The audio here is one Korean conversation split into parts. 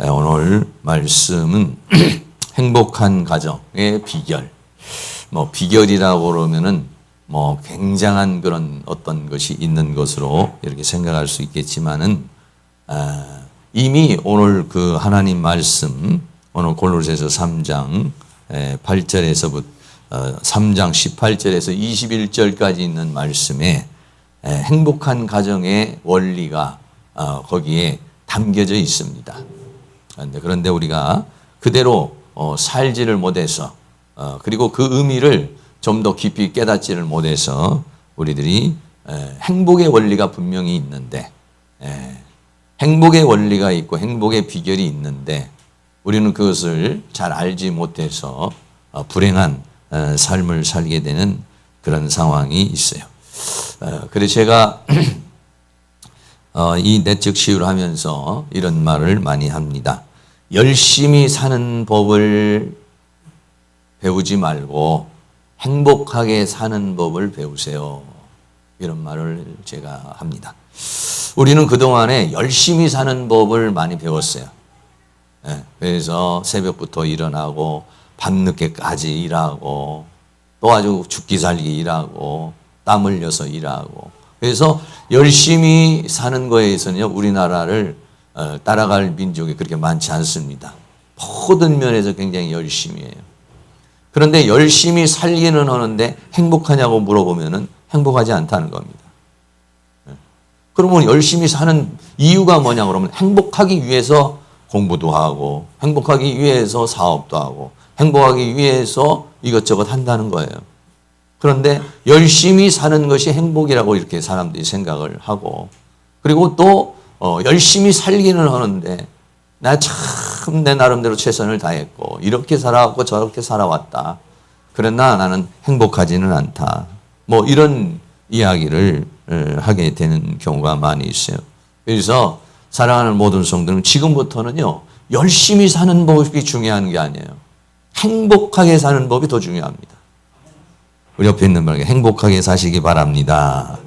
오늘 말씀은 행복한 가정의 비결. 비결이라고 그러면은 굉장한 그런 어떤 것이 있는 것으로 이렇게 생각할 수 있겠지만은, 이미 오늘 그 하나님 말씀, 오늘 골로새서 3장 8절에서부터 3장 18절에서 21절까지 있는 말씀에 행복한 가정의 원리가 거기에 담겨져 있습니다. 그런데 우리가 그대로 살지를 못해서, 그리고 그 의미를 좀 더 깊이 깨닫지를 못해서 우리들이 행복의 원리가 분명히 있는데, 행복의 원리가 있고 행복의 비결이 있는데 우리는 그것을 잘 알지 못해서 불행한 삶을 살게 되는 그런 상황이 있어요. 그래서 제가 이 내적 시유를 하면서 이런 말을 많이 합니다. 열심히 사는 법을 배우지 말고 행복하게 사는 법을 배우세요. 이런 말을 제가 합니다. 우리는 그동안에 열심히 사는 법을 많이 배웠어요. 그래서 새벽부터 일어나고 밤늦게까지 일하고 또 아주 죽기 살기 일하고 땀 흘려서 일하고, 그래서 열심히 사는 거에서는요, 우리나라를 따라갈 민족이 그렇게 많지 않습니다. 모든 면에서 굉장히 열심히 해요. 그런데 열심히 살기는 하는데 행복하냐고 물어보면은 행복하지 않다는 겁니다. 그러면 열심히 사는 이유가 뭐냐 그러면 행복하기 위해서 공부도 하고 행복하기 위해서 사업도 하고 행복하기 위해서 이것저것 한다는 거예요. 그런데 열심히 사는 것이 행복이라고 이렇게 사람들이 생각을 하고, 그리고 또 열심히 살기는 하는데 나 참 내 나름대로 최선을 다했고 이렇게 살아왔고 저렇게 살아왔다. 그러나 나는 행복하지는 않다. 이런 이야기를 하게 되는 경우가 많이 있어요. 그래서 사랑하는 모든 성도는 지금부터는요, 열심히 사는 법이 중요한 게 아니에요. 행복하게 사는 법이 더 중요합니다. 우리 옆에 있는 분에게 행복하게 사시기 바랍니다.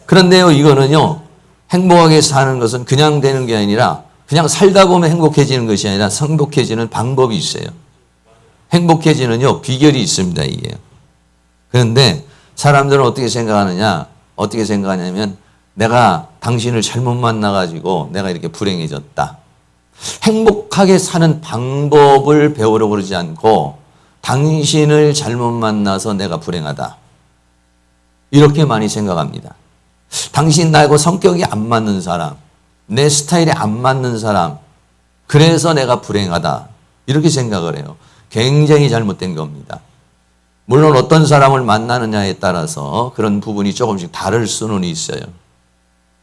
그런데요, 이거는요, 행복하게 사는 것은 그냥 되는 게 아니라 그냥 살다 보면 행복해지는 것이 아니라 행복해지는 방법이 있어요. 행복해지는요, 비결이 있습니다, 이게. 그런데 사람들은 어떻게 생각하냐면 내가 당신을 잘못 만나가지고 내가 이렇게 불행해졌다. 행복하게 사는 방법을 배우려고 그러지 않고 당신을 잘못 만나서 내가 불행하다. 이렇게 많이 생각합니다. 당신 나하고 성격이 안 맞는 사람, 내 스타일에 안 맞는 사람, 그래서 내가 불행하다. 이렇게 생각을 해요. 굉장히 잘못된 겁니다. 물론 어떤 사람을 만나느냐에 따라서 그런 부분이 조금씩 다를 수는 있어요.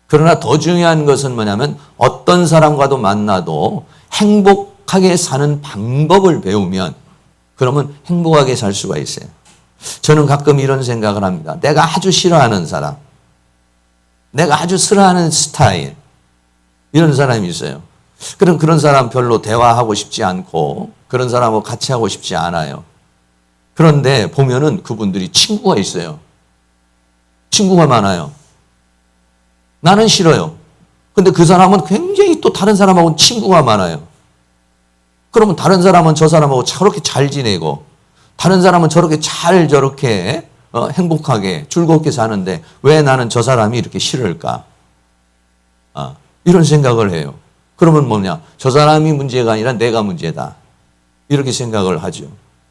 그러나 더 중요한 것은 뭐냐면 어떤 사람과도 만나도 행복하게 사는 방법을 배우면 그러면 행복하게 살 수가 있어요. 저는 가끔 이런 생각을 합니다. 내가 아주 싫어하는 사람, 내가 아주 싫어하는 스타일, 이런 사람이 있어요. 그런 사람 별로 대화하고 싶지 않고 그런 사람하고 같이 하고 싶지 않아요. 그런데 보면은 그분들이 친구가 있어요. 친구가 많아요. 나는 싫어요. 근데 그 사람은 굉장히 또 다른 사람하고는 친구가 많아요. 그러면 다른 사람은 저 사람하고 저렇게 잘 지내고 다른 사람은 저렇게 행복하게 즐겁게 사는데 왜 나는 저 사람이 이렇게 싫을까? 이런 생각을 해요. 그러면 뭐냐? 저 사람이 문제가 아니라 내가 문제다. 이렇게 생각을 하죠.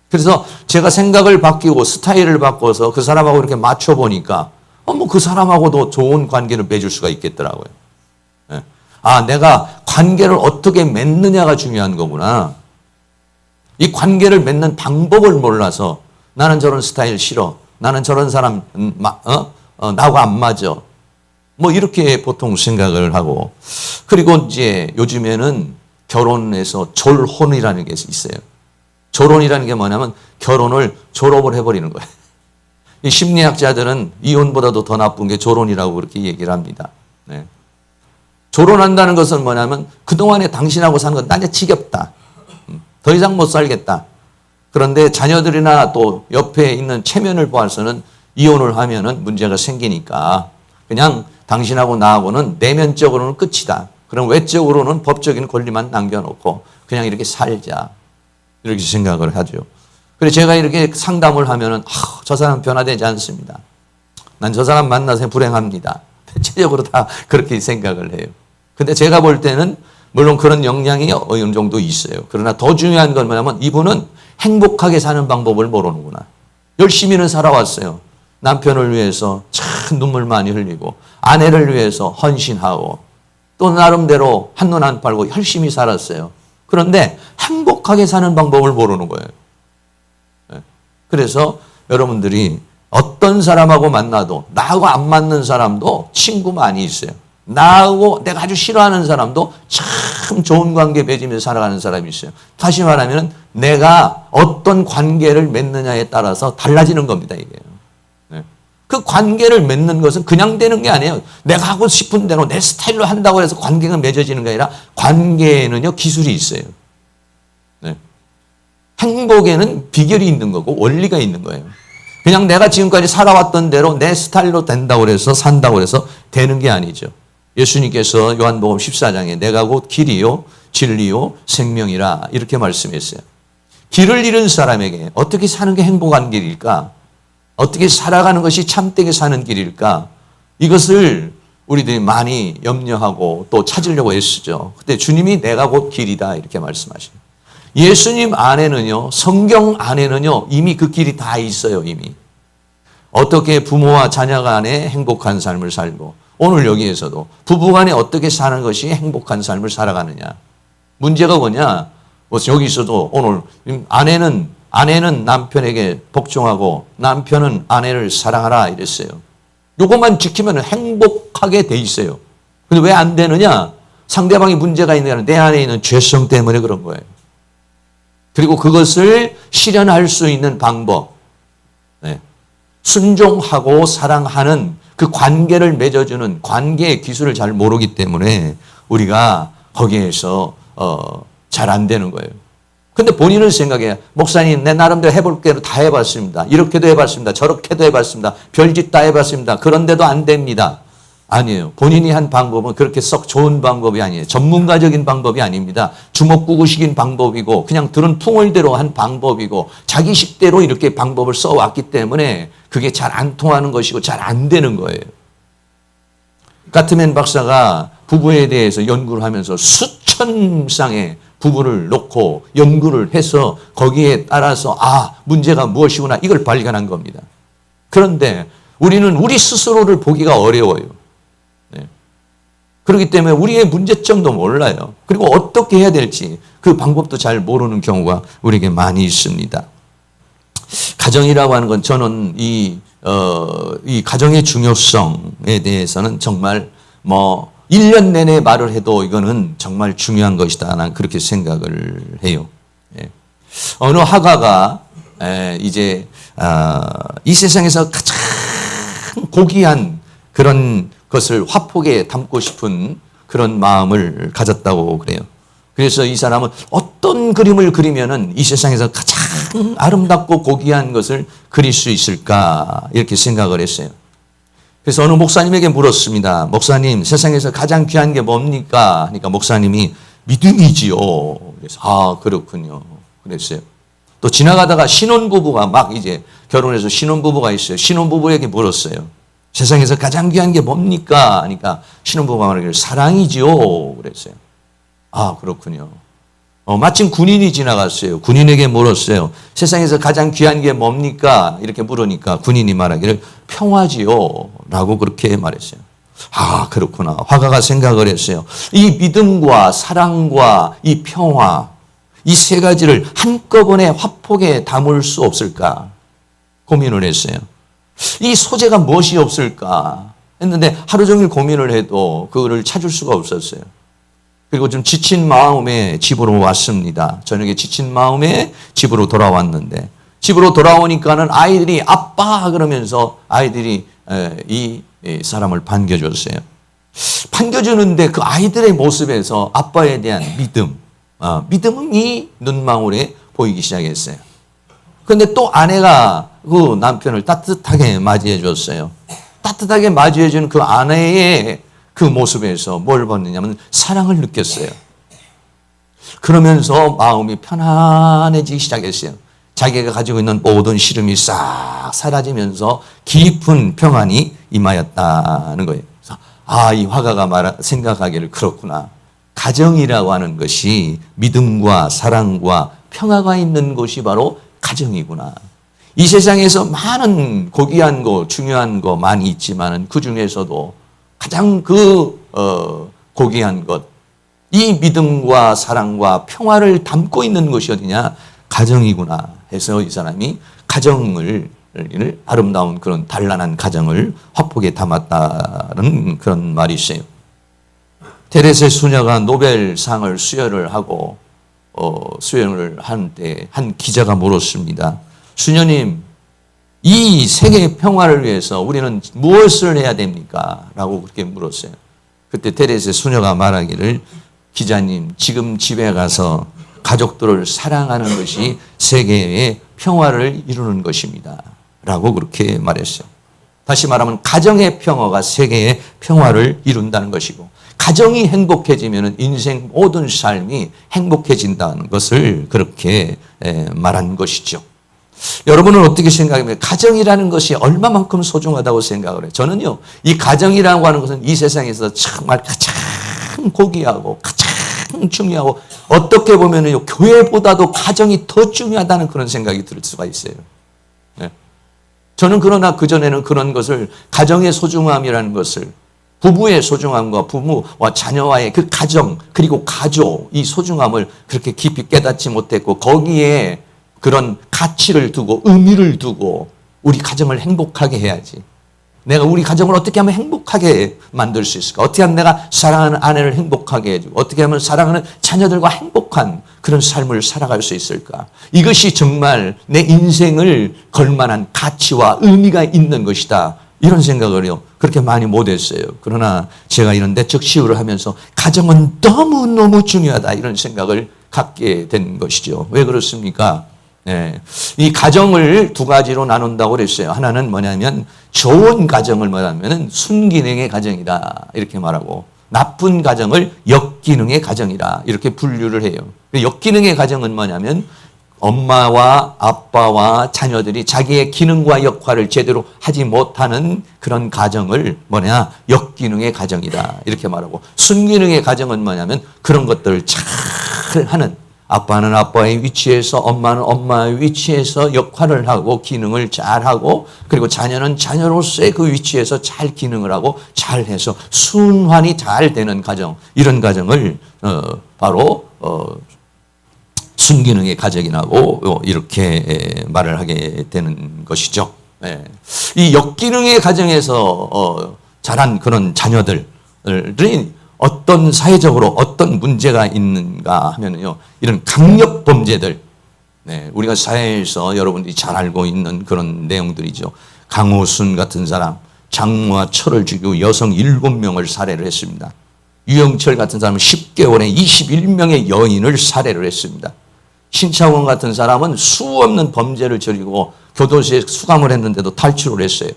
그래서 제가 생각을 바뀌고 스타일을 바꿔서 그 사람하고 이렇게 맞춰보니까 그 사람하고도 좋은 관계를 맺을 수가 있겠더라고요. 내가 관계를 어떻게 맺느냐가 중요한 거구나. 이 관계를 맺는 방법을 몰라서 나는 저런 스타일 싫어. 나는 저런 사람 나하고 안 맞아. 이렇게 보통 생각을 하고, 그리고 이제 요즘에는 결혼에서 졸혼이라는 게 있어요. 졸혼이라는 게 뭐냐면 결혼을 졸업을 해버리는 거예요. 이 심리학자들은 이혼보다도 더 나쁜 게 졸혼이라고 그렇게 얘기를 합니다. 네. 졸혼한다는 것은 뭐냐면 그동안에 당신하고 사는 건 나한테 지겹다. 더 이상 못 살겠다. 그런데 자녀들이나 또 옆에 있는 체면을 보아서는 이혼을 하면은 문제가 생기니까 그냥 당신하고 나하고는 내면적으로는 끝이다. 그럼 외적으로는 법적인 권리만 남겨놓고 그냥 이렇게 살자. 이렇게 생각을 하죠. 그래서 제가 이렇게 상담을 하면은 저 사람 변화되지 않습니다. 난 저 사람 만나서 불행합니다. 대체적으로 다 그렇게 생각을 해요. 근데 제가 볼 때는 물론 그런 영향이 어느 정도 있어요. 그러나 더 중요한 건 뭐냐면 이분은 행복하게 사는 방법을 모르는구나. 열심히는 살아왔어요. 남편을 위해서 참 눈물 많이 흘리고 아내를 위해서 헌신하고 또 나름대로 한눈 안 팔고 열심히 살았어요. 그런데 행복하게 사는 방법을 모르는 거예요. 그래서 여러분들이 어떤 사람하고 만나도 나하고 안 맞는 사람도 친구 많이 있어요. 나하고 내가 아주 싫어하는 사람도 참 좋은 관계 맺으면서 살아가는 사람이 있어요. 다시 말하면 내가 어떤 관계를 맺느냐에 따라서 달라지는 겁니다. 이게. 그 관계를 맺는 것은 그냥 되는 게 아니에요. 내가 하고 싶은 대로 내 스타일로 한다고 해서 관계가 맺어지는 게 아니라 관계에는요 기술이 있어요. 네. 행복에는 비결이 있는 거고 원리가 있는 거예요. 그냥 내가 지금까지 살아왔던 대로 내 스타일로 된다고 해서 산다고 해서 되는 게 아니죠. 예수님께서 요한복음 14장에 내가 곧 길이요 진리요 생명이라 이렇게 말씀했어요. 길을 잃은 사람에게 어떻게 사는 게 행복한 길일까? 어떻게 살아가는 것이 참되게 사는 길일까? 이것을 우리들이 많이 염려하고 또 찾으려고 애쓰죠. 근데 주님이 내가 곧 길이다 이렇게 말씀하십니다. 예수님 안에는요, 성경 안에는요, 이미 그 길이 다 있어요, 이미. 어떻게 부모와 자녀 간에 행복한 삶을 살고, 오늘 여기에서도 부부 간에 어떻게 사는 것이 행복한 삶을 살아가느냐. 문제가 뭐냐? 여기서도 오늘 아내는 남편에게 복종하고 남편은 아내를 사랑하라 이랬어요. 요것만 지키면 행복하게 돼 있어요. 근데 왜 안 되느냐? 상대방이 문제가 있는 게 아니라 내 안에 있는 죄성 때문에 그런 거예요. 그리고 그것을 실현할 수 있는 방법, 네. 순종하고 사랑하는 그 관계를 맺어주는 관계의 기술을 잘 모르기 때문에 우리가 거기에서 잘 안 되는 거예요. 근데 본인은 생각해. 목사님, 내 나름대로 해볼 게로 다 해봤습니다. 이렇게도 해봤습니다. 저렇게도 해봤습니다. 별짓 다 해봤습니다. 그런데도 안 됩니다. 아니에요. 본인이 한 방법은 그렇게 썩 좋은 방법이 아니에요. 전문가적인 방법이 아닙니다. 주먹구구식인 방법이고 그냥 들은 풍월대로 한 방법이고 자기식대로 이렇게 방법을 써왔기 때문에 그게 잘 안 통하는 것이고 잘 안 되는 거예요. 가트맨 박사가 부부에 대해서 연구를 하면서 수천 쌍의 부부를 놓고 연구를 해서 거기에 따라서 문제가 무엇이구나 이걸 발견한 겁니다. 그런데 우리는 우리 스스로를 보기가 어려워요. 네. 그렇기 때문에 우리의 문제점도 몰라요. 그리고 어떻게 해야 될지 그 방법도 잘 모르는 경우가 우리에게 많이 있습니다. 가정이라고 하는 건 저는 이 가정의 중요성에 대해서는 정말 1년 내내 말을 해도 이거는 정말 중요한 것이다. 난 그렇게 생각을 해요. 예. 어느 화가가 이제 이 세상에서 가장 고귀한 그런 것을 화폭에 담고 싶은 그런 마음을 가졌다고 그래요. 그래서 이 사람은 어떤 그림을 그리면은 이 세상에서 가장 아름답고 고귀한 것을 그릴 수 있을까 이렇게 생각을 했어요. 그래서 어느 목사님에게 물었습니다. 목사님, 세상에서 가장 귀한 게 뭡니까? 그러니까 목사님이 믿음이지요. 그래서 그렇군요. 그랬어요. 또 지나가다가 신혼부부가 막 이제 결혼해서 신혼부부가 있어요. 신혼부부에게 물었어요. 세상에서 가장 귀한 게 뭡니까? 그러니까 신혼부부가 말하기를 사랑이지요. 그랬어요. 그렇군요. 마침 군인이 지나갔어요. 군인에게 물었어요. 세상에서 가장 귀한 게 뭡니까? 이렇게 물으니까 군인이 말하기를 평화지요. 라고 그렇게 말했어요. 그렇구나. 화가가 생각을 했어요. 이 믿음과 사랑과 이 평화, 이 세 가지를 한꺼번에 화폭에 담을 수 없을까? 고민을 했어요. 이 소재가 무엇이 없을까? 했는데 하루 종일 고민을 해도 그거를 찾을 수가 없었어요. 그리고 좀 지친 마음에 집으로 왔습니다. 저녁에 지친 마음에 집으로 돌아왔는데 집으로 돌아오니까는 아이들이 아빠 그러면서 아이들이 이 사람을 반겨줬어요. 반겨주는데 그 아이들의 모습에서 아빠에 대한 믿음이 눈망울에 보이기 시작했어요. 그런데 또 아내가 그 남편을 따뜻하게 맞이해 줬어요. 따뜻하게 맞이해주는 그 아내의 그 모습에서 뭘 봤느냐면 사랑을 느꼈어요. 그러면서 마음이 편안해지기 시작했어요. 자기가 가지고 있는 모든 시름이 싹 사라지면서 깊은 평안이 임하였다는 거예요. 그래서 이 화가가 생각하기를 그렇구나. 가정이라고 하는 것이 믿음과 사랑과 평화가 있는 곳이 바로 가정이구나. 이 세상에서 많은 고귀한 거, 중요한 거 많이 있지만은 그 중에서도 가장 고귀한 것, 이 믿음과 사랑과 평화를 담고 있는 것이 어디냐? 가정이구나 해서 이 사람이 가정을 아름다운 그런 단란한 가정을 화폭에 담았다는 그런 말이 있어요. 테레세 수녀가 노벨상을 수여를 하고 수여를 하는데 한 기자가 물었습니다. 수녀님, 이 세계 평화를 위해서 우리는 무엇을 해야 됩니까? 라고 그렇게 물었어요. 그때 테레세 수녀가 말하기를 기자님, 지금 집에 가서 가족들을 사랑하는 것이 세계의 평화를 이루는 것입니다. 라고 그렇게 말했어요. 다시 말하면 가정의 평화가 세계의 평화를 이룬다는 것이고 가정이 행복해지면 인생 모든 삶이 행복해진다는 것을 그렇게 말한 것이죠. 여러분은 어떻게 생각합니까? 가정이라는 것이 얼마만큼 소중하다고 생각을 해요? 저는요, 이 가정이라고 하는 것은 이 세상에서 정말 가장 고귀하고 가장 중요하고 어떻게 보면요, 교회보다도 가정이 더 중요하다는 그런 생각이 들 수가 있어요. 저는 그러나 그전에는 그런 것을 가정의 소중함이라는 것을 부부의 소중함과 부모와 자녀와의 그 가정 그리고 가족 이 소중함을 그렇게 깊이 깨닫지 못했고 거기에 그런 가치를 두고 의미를 두고 우리 가정을 행복하게 해야지. 내가 우리 가정을 어떻게 하면 행복하게 만들 수 있을까? 어떻게 하면 내가 사랑하는 아내를 행복하게 해주고 어떻게 하면 사랑하는 자녀들과 행복한 그런 삶을 살아갈 수 있을까? 이것이 정말 내 인생을 걸만한 가치와 의미가 있는 것이다. 이런 생각을요 그렇게 많이 못했어요. 그러나 제가 이런 내적 시우를 하면서 가정은 너무너무 중요하다 이런 생각을 갖게 된 것이죠. 왜 그렇습니까? 이 가정을 두 가지로 나눈다고 그랬어요. 하나는 뭐냐면 좋은 가정을 말하면 순기능의 가정이다 이렇게 말하고 나쁜 가정을 역기능의 가정이다 이렇게 분류를 해요. 역기능의 가정은 뭐냐면 엄마와 아빠와 자녀들이 자기의 기능과 역할을 제대로 하지 못하는 그런 가정을 뭐냐 역기능의 가정이다 이렇게 말하고 순기능의 가정은 뭐냐면 그런 것들을 잘 하는 아빠는 아빠의 위치에서 엄마는 엄마의 위치에서 역할을 하고 기능을 잘하고 그리고 자녀는 자녀로서의 그 위치에서 잘 기능을 하고 잘해서 순환이 잘 되는 가정 이런 가정을 바로 순기능의 가정이라고 이렇게 말을 하게 되는 것이죠. 이 역기능의 가정에서 자란 그런 자녀들이 어떤 사회적으로 어떤 문제가 있는가 하면요, 이런 강력 범죄들, 우리가 사회에서 여러분들이 잘 알고 있는 그런 내용들이죠. 강호순 같은 사람, 장모와 철을 죽이고 여성 7명을 살해를 했습니다. 유영철 같은 사람은 10개월에 21명의 여인을 살해를 했습니다. 신창원 같은 사람은 수없는 범죄를 저지르고 교도소에 수감을 했는데도 탈출을 했어요.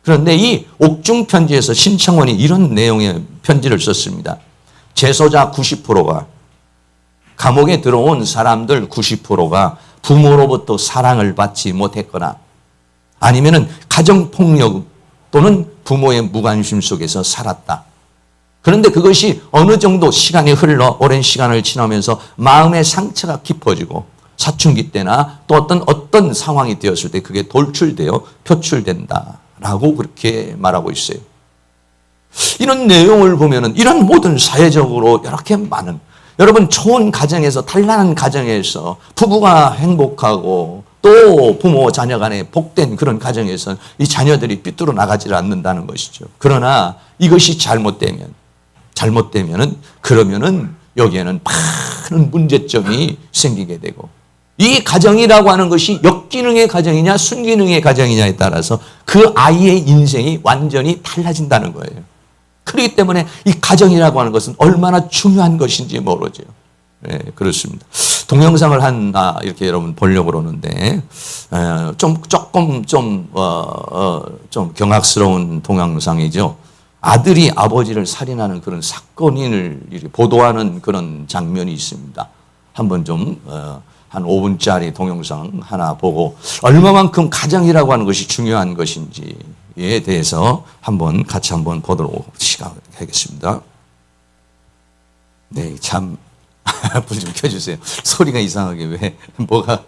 그런데 이 옥중 편지에서 신창원이 이런 내용의 편지를 썼습니다. 재소자 90%가 감옥에 들어온 사람들 90%가 부모로부터 사랑을 받지 못했거나 아니면은 가정폭력 또는 부모의 무관심 속에서 살았다. 그런데 그것이 어느 정도 시간이 흘러 오랜 시간을 지나면서 마음의 상처가 깊어지고 사춘기 때나 또 어떤 상황이 되었을 때 그게 돌출되어 표출된다. 라고 그렇게 말하고 있어요. 이런 내용을 보면은 이런 모든 사회적으로 이렇게 많은 여러분 좋은 가정에서 단란한 가정에서 부부가 행복하고 또 부모 자녀 간에 복된 그런 가정에서 이 자녀들이 삐뚤어 나가지 않는다는 것이죠. 그러나 이것이 잘못되면은 그러면은 여기에는 많은 문제점이 생기게 되고 이 가정이라고 하는 것이 역기능의 가정이냐 순기능의 가정이냐에 따라서 그 아이의 인생이 완전히 달라진다는 거예요. 그렇기 때문에 이 가정이라고 하는 것은 얼마나 중요한 것인지 모르죠. 그렇습니다. 동영상을 하나 이렇게 여러분 보려고 그러는데 조금 좀 경악스러운 동영상이죠. 아들이 아버지를 살인하는 그런 사건을 이렇게 보도하는 그런 장면이 있습니다. 한번 좀 한 5분짜리 동영상 하나 보고 얼마만큼 가정이라고 하는 것이 중요한 것인지에 대해서 같이 한번 보도록 시작하겠습니다. 네, 참 불 좀 켜주세요. 소리가 이상하게 왜 뭐가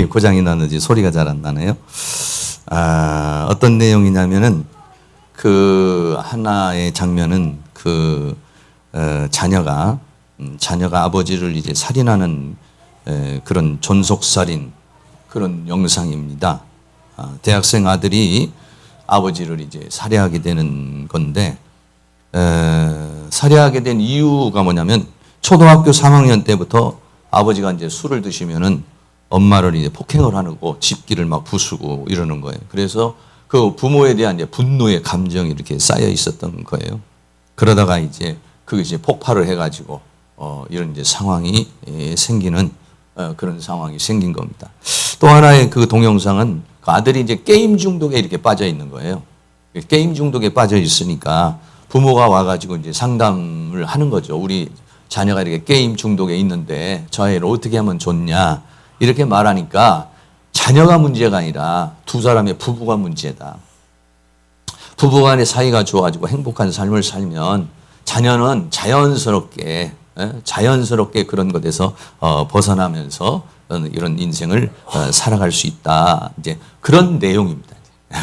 고장이 났는지 소리가 잘 안 나네요. 어떤 내용이냐면은 그 하나의 장면은 자녀가 아버지를 이제 살인하는 그런 존속살인 그런 영상입니다. 대학생 아들이 아버지를 이제 살해하게 되는 건데 살해하게 된 이유가 뭐냐면 초등학교 3학년 때부터 아버지가 이제 술을 드시면은 엄마를 이제 폭행을 하고 집기를 막 부수고 이러는 거예요. 그래서 그 부모에 대한 이제 분노의 감정이 이렇게 쌓여 있었던 거예요. 그러다가 이제 그게 이제 폭발을 해가지고 이런 이제 상황이 생기는 그런 상황이 생긴 겁니다. 또 하나의 그 동영상은 그 아들이 이제 게임 중독에 이렇게 빠져 있는 거예요. 게임 중독에 빠져 있으니까 부모가 와가지고 이제 상담을 하는 거죠. 우리 자녀가 이렇게 게임 중독에 있는데 저 아이를 어떻게 하면 좋냐 이렇게 말하니까 자녀가 문제가 아니라 두 사람의 부부가 문제다. 부부간의 사이가 좋아지고 행복한 삶을 살면 자녀는 자연스럽게 그런 것에서 벗어나면서 이런 인생을 살아갈 수 있다. 이제 그런 내용입니다.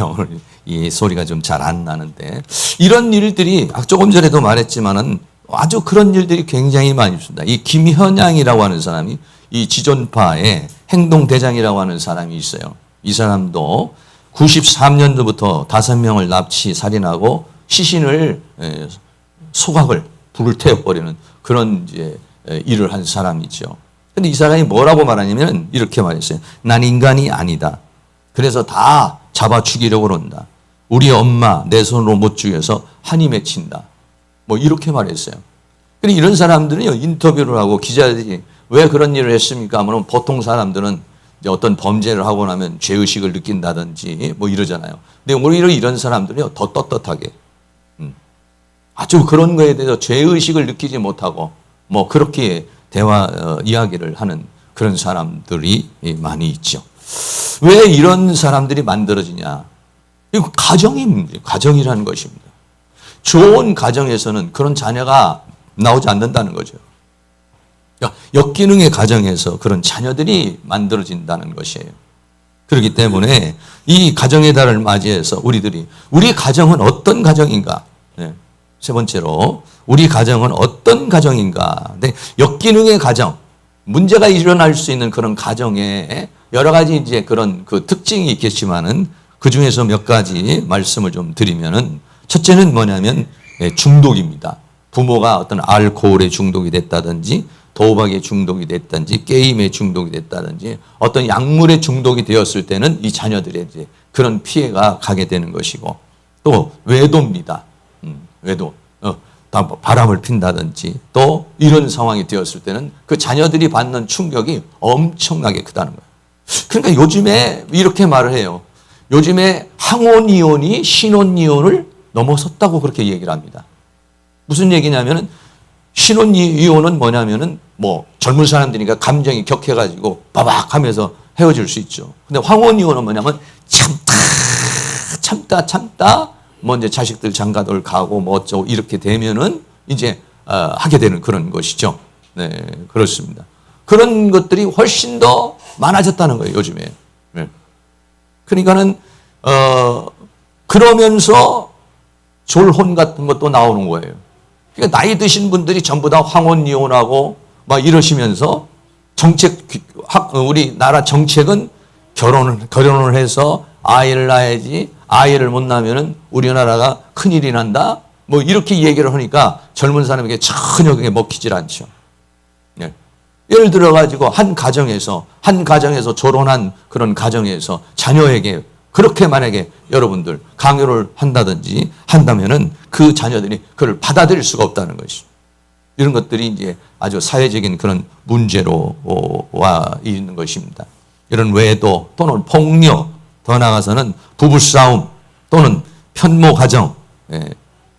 오늘 이 소리가 좀 잘 안 나는데 이런 일들이 조금 전에도 말했지만은 아주 그런 일들이 굉장히 많이 있습니다. 이 김현양이라고 하는 사람이 이 지존파의 행동대장이라고 하는 사람이 있어요. 이 사람도 93년도부터 5명을 납치 살인하고 시신을 소각을 불을 태워버리는 그런 이제 일을 한 사람이죠. 근데 이 사람이 뭐라고 말하냐면 이렇게 말했어요. 난 인간이 아니다. 그래서 다 잡아 죽이려고 그런다. 우리 엄마 내 손으로 못 죽여서 한이 맺힌다. 뭐 이렇게 말했어요. 근데 이런 사람들은요, 인터뷰를 하고 기자들이 왜 그런 일을 했습니까? 하면 보통 사람들은 이제 어떤 범죄를 하고 나면 죄의식을 느낀다든지 뭐 이러잖아요. 근데 오히려 이런 사람들은요, 더 떳떳하게 아주 그런 거에 대해서 죄의식을 느끼지 못하고 뭐 그렇게 이야기를 하는 그런 사람들이 많이 있죠. 왜 이런 사람들이 만들어지냐? 이거 가정이라는 것입니다. 좋은 가정에서는 그런 자녀가 나오지 않는다는 거죠. 역기능의 가정에서 그런 자녀들이 만들어진다는 것이에요. 그렇기 때문에 이 가정의 달을 맞이해서 우리 가정은 어떤 가정인가? 네. 세 번째로 우리 가정은 어떤 가정인가? 네. 역기능의 가정, 문제가 일어날 수 있는 그런 가정에 여러 가지 이제 그런 그 특징이 있겠지만은 그 중에서 몇 가지 말씀을 좀 드리면은 첫째는 뭐냐면 중독입니다. 부모가 어떤 알코올에 중독이 됐다든지 도박에 중독이 됐다든지 게임에 중독이 됐다든지 어떤 약물에 중독이 되었을 때는 이 자녀들의 이제 그런 피해가 가게 되는 것이고 또 외도입니다. 외도. 바람을 핀다든지 또 이런 상황이 되었을 때는 그 자녀들이 받는 충격이 엄청나게 크다는 거예요. 그러니까 요즘에 이렇게 말을 해요. 요즘에 항혼이혼이 신혼이혼을 넘어섰다고 그렇게 얘기를 합니다. 무슨 얘기냐면은 신혼이혼은 뭐냐면은 뭐 젊은 사람들이니까 감정이 격해가지고 바박 하면서 헤어질 수 있죠. 근데 황혼이혼은 뭐냐면 참다 뭐 이제 자식들 장가들 가고 뭐 어쩌고 이렇게 되면은 이제 하게 되는 그런 것이죠. 네, 그렇습니다. 그런 것들이 훨씬 더 많아졌다는 거예요, 요즘에. 네. 그러니까는 그러면서 졸혼 같은 것도 나오는 거예요. 그러니까 나이 드신 분들이 전부 다 황혼이혼하고 막 이러시면서 우리나라 정책은 결혼을 해서 아이를 낳아야지, 아이를 못 낳으면은 우리나라가 큰일이 난다. 뭐 이렇게 얘기를 하니까 젊은 사람에게 전혀 그게 먹히질 않죠. 네. 예를 들어 가지고 한 가정에서 졸혼한 그런 가정에서 자녀에게 그렇게 만약에 여러분들 강요를 한다면은 그 자녀들이 그걸 받아들일 수가 없다는 것이죠. 이런 것들이 이제 아주 사회적인 그런 문제로 와 있는 것입니다. 이런 외도 또는 폭력, 더 나아가서는 부부싸움 또는 편모 가정,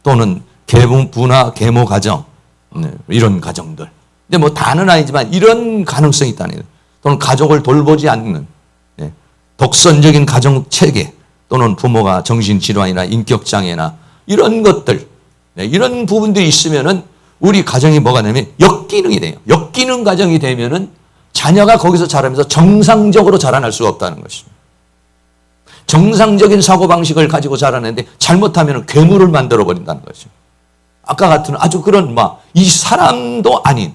또는 분화 계모 가정, 이런 가정들. 근데 뭐 다는 아니지만 이런 가능성이 있다는 거예요. 또는 가족을 돌보지 않는 독선적인 가정 체계, 또는 부모가 정신질환이나 인격장애나 이런 것들, 이런 부분들이 있으면은 우리 가정이 뭐가 되냐면 역기능이 돼요. 역기능 가정이 되면은 자녀가 거기서 자라면서 정상적으로 자라날 수가 없다는 것입니다. 정상적인 사고방식을 가지고 자라는데 잘못하면 괴물을 만들어 버린다는 거죠. 아까 같은 아주 그런 이 사람도 아닌,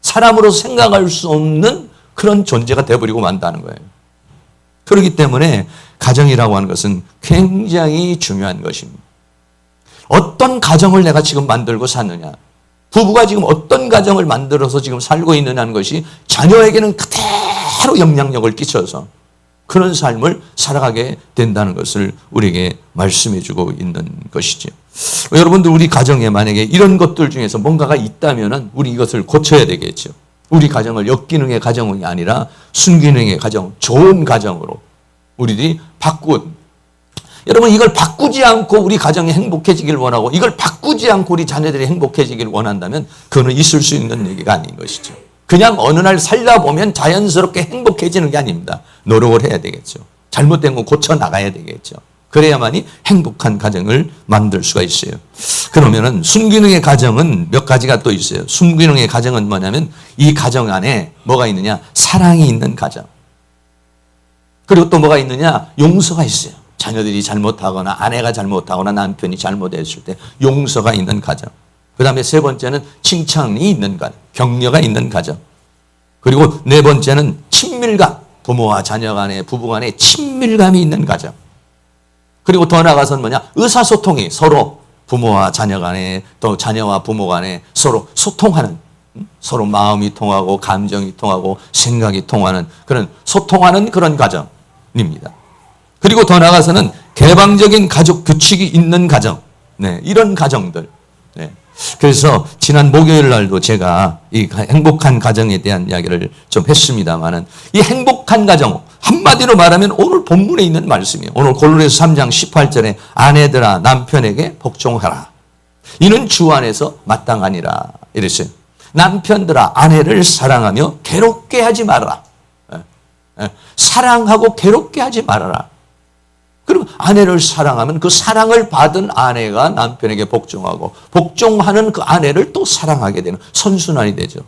사람으로 생각할 수 없는 그런 존재가 되어버리고 만다는 거예요. 그렇기 때문에 가정이라고 하는 것은 굉장히 중요한 것입니다. 어떤 가정을 내가 지금 만들고 사느냐, 부부가 지금 어떤 가정을 만들어서 지금 살고 있느냐는 것이 자녀에게는 그대로 영향력을 끼쳐서 그런 삶을 살아가게 된다는 것을 우리에게 말씀해 주고 있는 것이죠. 여러분들, 우리 가정에 만약에 이런 것들 중에서 뭔가가 있다면 우리 이것을 고쳐야 되겠죠. 우리 가정을 역기능의 가정이 아니라 순기능의 가정, 좋은 가정으로 우리들이 여러분, 이걸 바꾸지 않고 우리 가정이 행복해지길 원하고 이걸 바꾸지 않고 우리 자녀들이 행복해지길 원한다면 그거는 있을 수 있는 얘기가 아닌 것이죠. 그냥 어느 날 살다 보면 자연스럽게 행복해지는 게 아닙니다. 노력을 해야 되겠죠. 잘못된 거 고쳐 나가야 되겠죠. 그래야만이 행복한 가정을 만들 수가 있어요. 그러면은 순기능의 가정은 몇 가지가 또 있어요. 순기능의 가정은 뭐냐면 이 가정 안에 뭐가 있느냐? 사랑이 있는 가정. 그리고 또 뭐가 있느냐? 용서가 있어요. 자녀들이 잘못하거나 아내가 잘못하거나 남편이 잘못했을 때 용서가 있는 가정. 그 다음에 세 번째는 칭찬이 있는 가정, 격려가 있는 가정. 그리고 네 번째는 친밀감, 부모와 자녀 간에, 부부 간에 친밀감이 있는 가정. 그리고 더 나아가서는 뭐냐? 의사소통이 서로 부모와 자녀 간에, 또 자녀와 부모 간에 서로 소통하는, 서로 마음이 통하고 감정이 통하고 생각이 통하는 그런 소통하는 그런 가정입니다. 그리고 더 나아가서는 개방적인 가족 규칙이 있는 가정. 이런 가정들. 그래서 지난 목요일 날도 제가 이 행복한 가정에 대한 이야기를 좀 했습니다만은 이 행복한 가정, 한마디로 말하면 오늘 본문에 있는 말씀이에요. 오늘 골로새서 3장 18절에 아내들아 남편에게 복종하라. 이는 주 안에서 마땅하니라. 이랬어요. 남편들아 아내를 사랑하며 괴롭게 하지 말아라. 사랑하고 괴롭게 하지 말아라. 그럼 아내를 사랑하면 그 사랑을 받은 아내가 남편에게 복종하고 복종하는 그 아내를 또 사랑하게 되는 선순환이 되죠.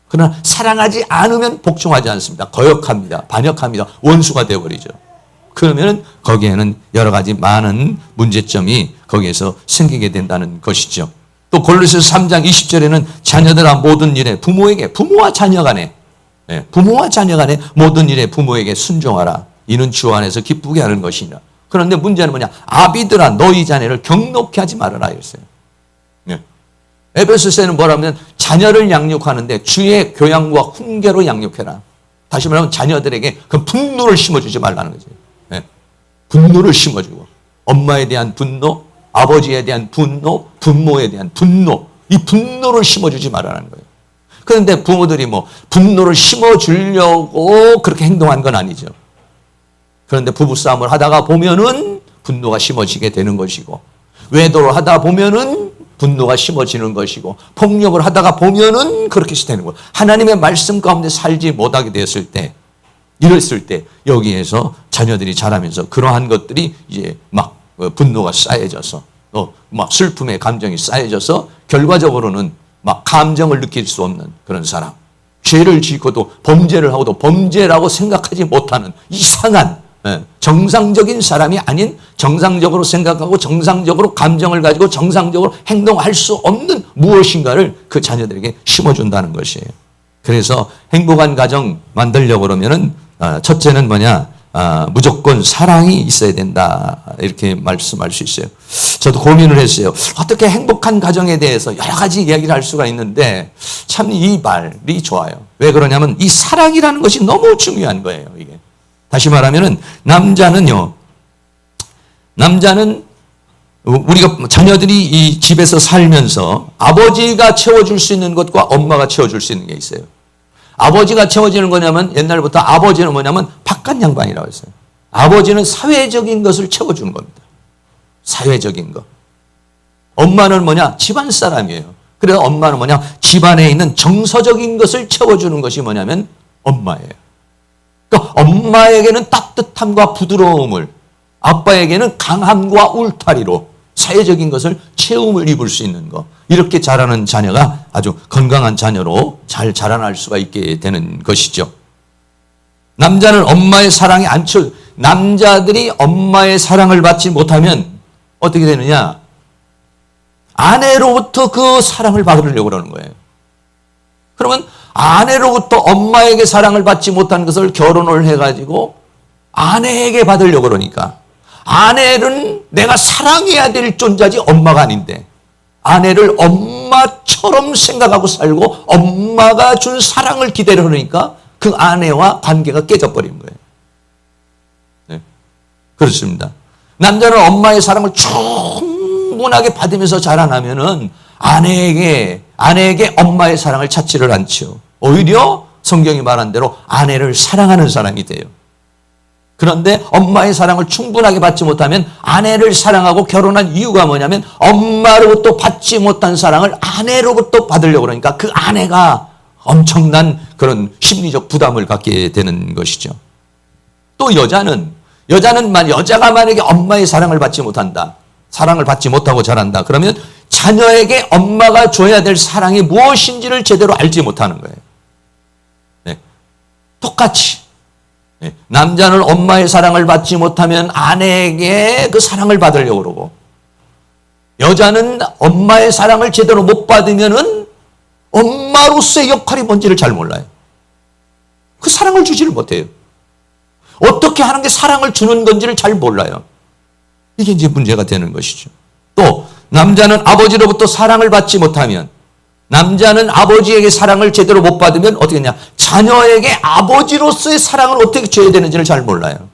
그러나 사랑하지 않으면 복종하지 않습니다. 거역합니다. 반역합니다. 원수가 되어버리죠. 그러면 거기에는 여러 가지 많은 문제점이 거기에서 생기게 된다는 것이죠. 또 골로새서 3장 20절에는 자녀들아 모든 일에 부모와 자녀 간에 모든 일에 부모에게 순종하라. 이는 주 안에서 기쁘게 하는 것이니라. 그런데 문제는 뭐냐? 아비들아 너희 자녀를 경록케 하지 말아라 이랬어요. 에베소서에는 뭐라면 자녀를 양육하는데 주의 교양과 훈계로 양육해라. 다시 말하면 자녀들에게 그 분노를 심어주지 말라는 거죠. 분노를 심어주고 엄마에 대한 분노, 아버지에 대한 분노, 부모에 대한 분노, 이 분노를 심어주지 말라는 거예요. 그런데 부모들이 분노를 심어주려고 그렇게 행동한 건 아니죠. 그런데 부부싸움을 하다가 보면은 분노가 심어지게 되는 것이고, 외도를 하다 보면은 분노가 심어지는 것이고, 폭력을 하다가 보면은 그렇게 되는 거예요. 하나님의 말씀 가운데 살지 못하게 됐을 때, 이랬을 때 여기에서 자녀들이 자라면서 그러한 것들이 이제 분노가 쌓여져서 슬픔의 감정이 쌓여져서 결과적으로는 감정을 느낄 수 없는 그런 사람, 죄를 짓고도 범죄를 하고도 범죄라고 생각하지 못하는 이상한 정상적인 사람이 아닌, 정상적으로 생각하고 정상적으로 감정을 가지고 정상적으로 행동할 수 없는 무엇인가를 그 자녀들에게 심어준다는 것이에요. 그래서 행복한 가정 만들려고 그러면은 첫째는 뭐냐? 무조건 사랑이 있어야 된다. 이렇게 말씀할 수 있어요. 저도 고민을 했어요. 어떻게 행복한 가정에 대해서 여러 가지 이야기를 할 수가 있는데 참 이 말이 좋아요. 왜 그러냐면 이 사랑이라는 것이 너무 중요한 거예요. 이게. 다시 말하면은 남자는 우리가 자녀들이 이 집에서 살면서 아버지가 채워줄 수 있는 것과 엄마가 채워줄 수 있는 게 있어요. 아버지가 채워주는 거냐면 옛날부터 아버지는 뭐냐면 바깥 양반이라고 했어요. 아버지는 사회적인 것을 채워주는 겁니다. 사회적인 것. 엄마는 뭐냐? 집안 사람이에요. 그래서 엄마는 뭐냐? 집안에 있는 정서적인 것을 채워주는 것이 뭐냐면 엄마예요. 그러니까 엄마에게는 따뜻함과 부드러움을, 아빠에게는 강함과 울타리로 사회적인 것을 채움을 입을 수 있는 것. 이렇게 자라는 자녀가 아주 건강한 자녀로 잘 자라날 수가 있게 되는 것이죠. 남자는 엄마의 사랑에 안 채워, 남자들이 엄마의 사랑을 받지 못하면 어떻게 되느냐? 아내로부터 그 사랑을 받으려고 그러는 거예요. 그러면 아내로부터 엄마에게 사랑을 받지 못한 것을 결혼을 해가지고 아내에게 받으려고 그러니까 아내는 내가 사랑해야 될 존재지 엄마가 아닌데 아내를 엄마처럼 생각하고 살고 엄마가 준 사랑을 기대려 하니까 그 아내와 관계가 깨져버린 거예요. 네. 그렇습니다. 남자는 엄마의 사랑을 충분하게 받으면서 자라나면은 아내에게 엄마의 사랑을 찾지를 않죠. 오히려 성경이 말한 대로 아내를 사랑하는 사람이 돼요. 그런데 엄마의 사랑을 충분하게 받지 못하면 아내를 사랑하고 결혼한 이유가 뭐냐면 엄마로부터 받지 못한 사랑을 아내로부터 받으려고 그러니까 그 아내가 엄청난 그런 심리적 부담을 갖게 되는 것이죠. 또 여자가 만약에 엄마의 사랑을 받지 못한다. 사랑을 받지 못하고 자란다. 그러면 자녀에게 엄마가 줘야 될 사랑이 무엇인지를 제대로 알지 못하는 거예요. 네. 똑같이. 네. 남자는 엄마의 사랑을 받지 못하면 아내에게 그 사랑을 받으려고 그러고 여자는 엄마의 사랑을 제대로 못 받으면은 엄마로서의 역할이 뭔지를 잘 몰라요. 그 사랑을 주지를 못해요. 어떻게 하는 게 사랑을 주는 건지를 잘 몰라요. 이게 이제 문제가 되는 것이죠. 또 남자는 아버지로부터 사랑을 받지 못하면 남자는 아버지에게 사랑을 제대로 못 받으면 어떻게 했냐? 자녀에게 아버지로서의 사랑을 어떻게 줘야 되는지를 잘 몰라요.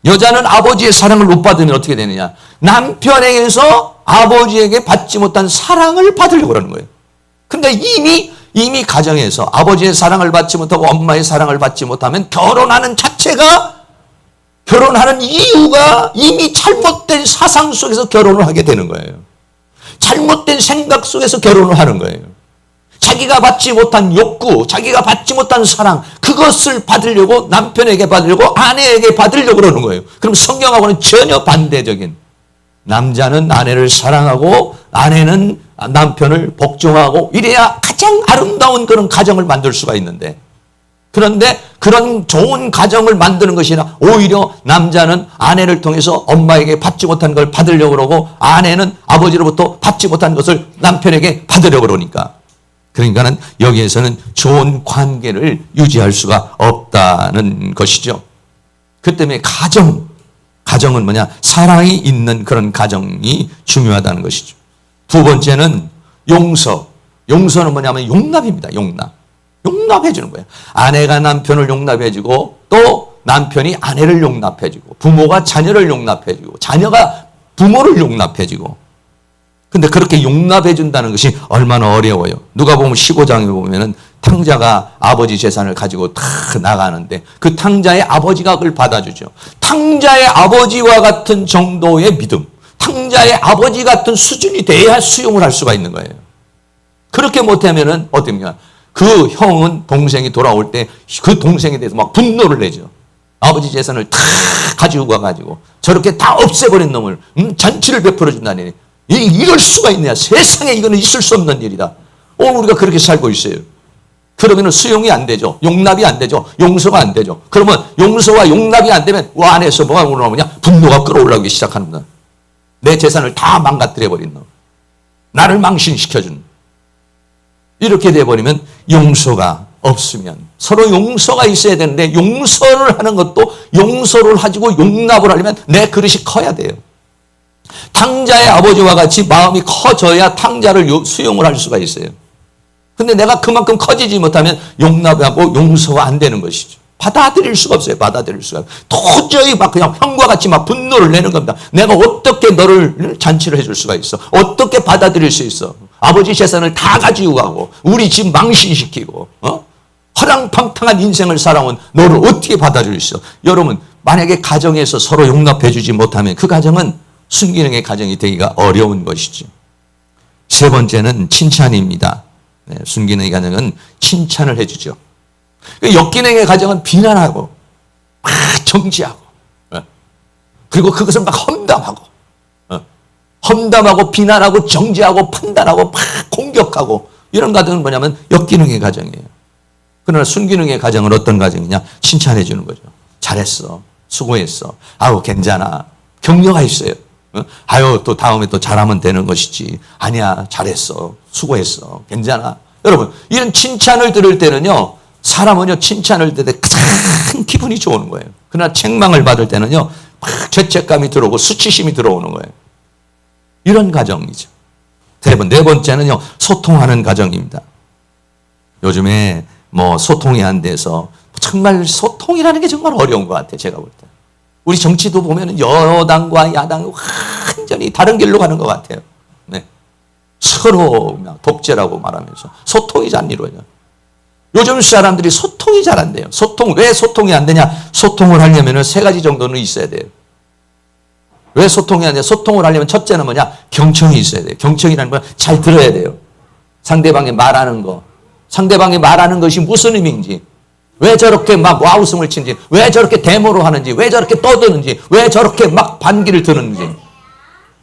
여자는 아버지의 사랑을 못 받으면 어떻게 되느냐? 남편에게서 아버지에게 받지 못한 사랑을 받으려고 그러는 거예요. 근데 이미 가정에서 아버지의 사랑을 받지 못하고 엄마의 사랑을 받지 못하면 결혼하는 이유가 이미 잘못된 사상 속에서 결혼을 하게 되는 거예요. 잘못된 생각 속에서 결혼을 하는 거예요. 자기가 받지 못한 욕구, 자기가 받지 못한 사랑, 그것을 받으려고 남편에게 받으려고 아내에게 받으려고 그러는 거예요. 그럼 성경하고는 전혀 반대적인, 남자는 아내를 사랑하고 아내는 남편을 복종하고 이래야 가장 아름다운 그런 가정을 만들 수가 있는데, 그런데 그런 좋은 가정을 만드는 것이 아니라 오히려 남자는 아내를 통해서 엄마에게 받지 못한 걸 받으려고 그러고 아내는 아버지로부터 받지 못한 것을 남편에게 받으려고 그러니까 여기에서는 좋은 관계를 유지할 수가 없다는 것이죠. 그 때문에 가정은 뭐냐? 사랑이 있는 그런 가정이 중요하다는 것이죠. 두 번째는 용서는 뭐냐면 용납입니다. 용납해 주는 거예요. 아내가 남편을 용납해 주고 또 남편이 아내를 용납해 주고 부모가 자녀를 용납해 주고 자녀가 부모를 용납해 주고, 근데 그렇게 용납해 준다는 것이 얼마나 어려워요. 누가복음 15장에 보면은 탕자가 아버지 재산을 가지고 다 나가는데 그 탕자의 아버지가 그걸 받아주죠. 탕자의 아버지와 같은 정도의 믿음, 탕자의 아버지 같은 수준이 돼야 수용을 할 수가 있는 거예요. 그렇게 못하면은 어떻습니까? 그 형은 동생이 돌아올 때 그 동생에 대해서 막 분노를 내죠. 아버지 재산을 다 가지고 가가지고 저렇게 다 없애버린 놈을 잔치를 베풀어 준다니, 이럴 수가 있냐? 세상에 이거는 있을 수 없는 일이다. 오늘 우리가 그렇게 살고 있어요. 그러면 수용이 안 되죠. 용납이 안 되죠. 용서가 안 되죠. 그러면 용서와 용납이 안 되면 안에서 뭐가 올라오느냐? 분노가 끌어올라오기 시작합니다. 내 재산을 다 망가뜨려버린 놈, 나를 망신시켜준, 이렇게 돼버리면 용서가 없으면, 서로 용서가 있어야 되는데 용서를 하는 것도 용서를 가지고 용납을 하려면 내 그릇이 커야 돼요. 탕자의 아버지와 같이 마음이 커져야 탕자를 수용을 할 수가 있어요. 근데 내가 그만큼 커지지 못하면 용납하고 용서가 안 되는 것이죠. 받아들일 수가 없어요. 받아들일 수가. 도저히 막 그냥 형과 같이 막 분노를 내는 겁니다. 내가 어떻게 너를 잔치를 해줄 수가 있어? 어떻게 받아들일 수 있어? 아버지 재산을 다 가지고 가고 우리 집 망신시키고 허랑팡탕한 인생을 살아온 너를 어떻게 받아들일 수 있어? 여러분 만약에 가정에서 서로 용납해 주지 못하면 그 가정은 순기능의 가정이 되기가 어려운 것이죠. 세 번째는 칭찬입니다. 네, 순기능의 가정은 칭찬을 해주죠. 역기능의 가정은 비난하고 막 정지하고 그리고 그것을 막 험담하고 비난하고 정지하고 판단하고 막 공격하고 이런 가정은 뭐냐면 역기능의 가정이에요. 그러나 순기능의 가정은 어떤 가정이냐? 칭찬해 주는 거죠. 잘했어. 수고했어. 아우 괜찮아. 격려가 있어요. 아유 또 다음에 또 잘하면 되는 것이지. 아니야 잘했어. 수고했어. 괜찮아. 여러분 이런 칭찬을 들을 때는요. 사람은요 칭찬을 들을 때 가장 기분이 좋은 거예요. 그러나 책망을 받을 때는요 막 죄책감이 들어오고 수치심이 들어오는 거예요. 이런 가정이죠. 네 번째는요 소통하는 가정입니다. 요즘에 뭐 소통이 안 돼서 정말 소통이라는 게 정말 어려운 것 같아요. 제가 볼 때. 우리 정치도 보면 여당과 야당 완전히 다른 길로 가는 것 같아요. 네. 서로 독재라고 말하면서 소통이 잘 안 이루어져요. 요즘 사람들이 소통이 잘 안 돼요. 왜 소통이 안 되냐? 소통을 하려면 세 가지 정도는 있어야 돼요. 왜 소통이 안 돼요? 소통을 하려면 첫째는 뭐냐? 경청이 있어야 돼요. 경청이라는 건 잘 들어야 돼요. 상대방이 말하는 거. 상대방이 말하는 것이 무슨 의미인지, 왜 저렇게 막 와우성을 치는지, 왜 저렇게 데모로 하는지, 왜 저렇게 떠드는지, 왜 저렇게 막 반기를 드는지,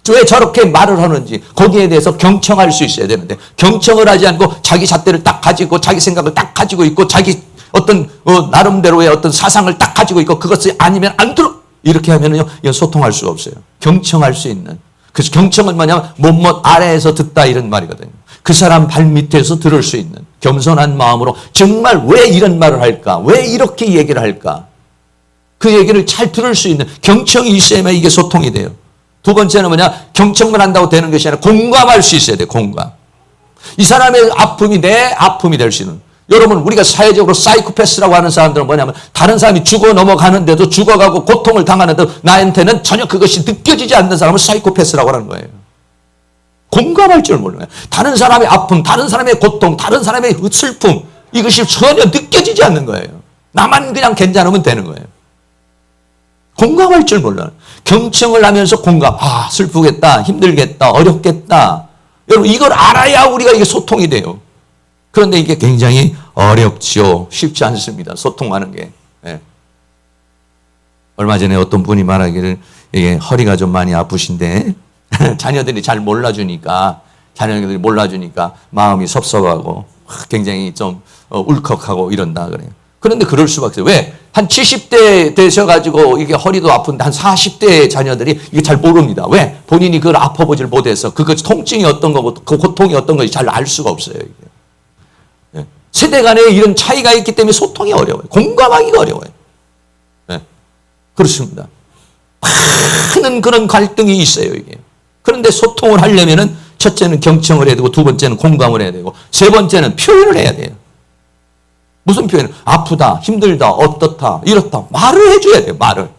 왜 저렇게 말을 하는지 거기에 대해서 경청할 수 있어야 되는데 경청을 하지 않고 자기 잣대를 딱 가지고 자기 생각을 딱 가지고 있고 자기 어떤 나름대로의 어떤 사상을 딱 가지고 있고 그것이 아니면 안 들어 이렇게 하면은요 이건 소통할 수가 없어요. 경청할 수 있는. 그래서 경청은 뭐냐면 못못 아래에서 듣다 이런 말이거든요. 그 사람 발 밑에서 들을 수 있는 겸손한 마음으로 정말 왜 이런 말을 할까? 왜 이렇게 얘기를 할까? 그 얘기를 잘 들을 수 있는 경청이 있어야만 이게 소통이 돼요. 두 번째는 뭐냐? 경청만 한다고 되는 것이 아니라 공감할 수 있어야 돼요. 공감. 이 사람의 아픔이 내 아픔이 될 수 있는. 여러분 우리가 사회적으로 사이코패스라고 하는 사람들은 뭐냐면 다른 사람이 죽어 넘어가는데도 죽어가고 고통을 당하는데도 나한테는 전혀 그것이 느껴지지 않는 사람을 사이코패스라고 하는 거예요. 공감할 줄 몰라요. 다른 사람의 아픔, 다른 사람의 고통, 다른 사람의 슬픔 이것이 전혀 느껴지지 않는 거예요. 나만 그냥 괜찮으면 되는 거예요. 공감할 줄 몰라요. 경청을 하면서 공감. 아, 슬프겠다, 힘들겠다, 어렵겠다. 여러분, 이걸 알아야 우리가 이게 소통이 돼요. 그런데 이게 굉장히 어렵죠. 쉽지 않습니다. 소통하는 게. 네. 얼마 전에 어떤 분이 말하기를 이게 허리가 좀 많이 아프신데 자녀들이 잘 몰라주니까 마음이 섭섭하고 굉장히 좀 울컥하고 이런다 그래요. 그런데 그럴 수밖에 없어요. 왜? 한 70대 되셔가지고 이게 허리도 아픈데 한 40대 자녀들이 이게 잘 모릅니다. 왜? 본인이 그걸 아파보질 못해서 그것 통증이 어떤 거고 그 고통이 어떤 건지 잘 알 수가 없어요. 이게. 네. 세대 간에 이런 차이가 있기 때문에 소통이 어려워요. 공감하기가 어려워요. 네. 그렇습니다. 많은 그런 갈등이 있어요. 이게. 그런데 소통을 하려면은 첫째는 경청을 해야 되고 두 번째는 공감을 해야 되고 세 번째는 표현을 해야 돼요. 무슨 표현? 아프다, 힘들다, 어떻다, 이렇다. 말을 해줘야 돼요, 말을.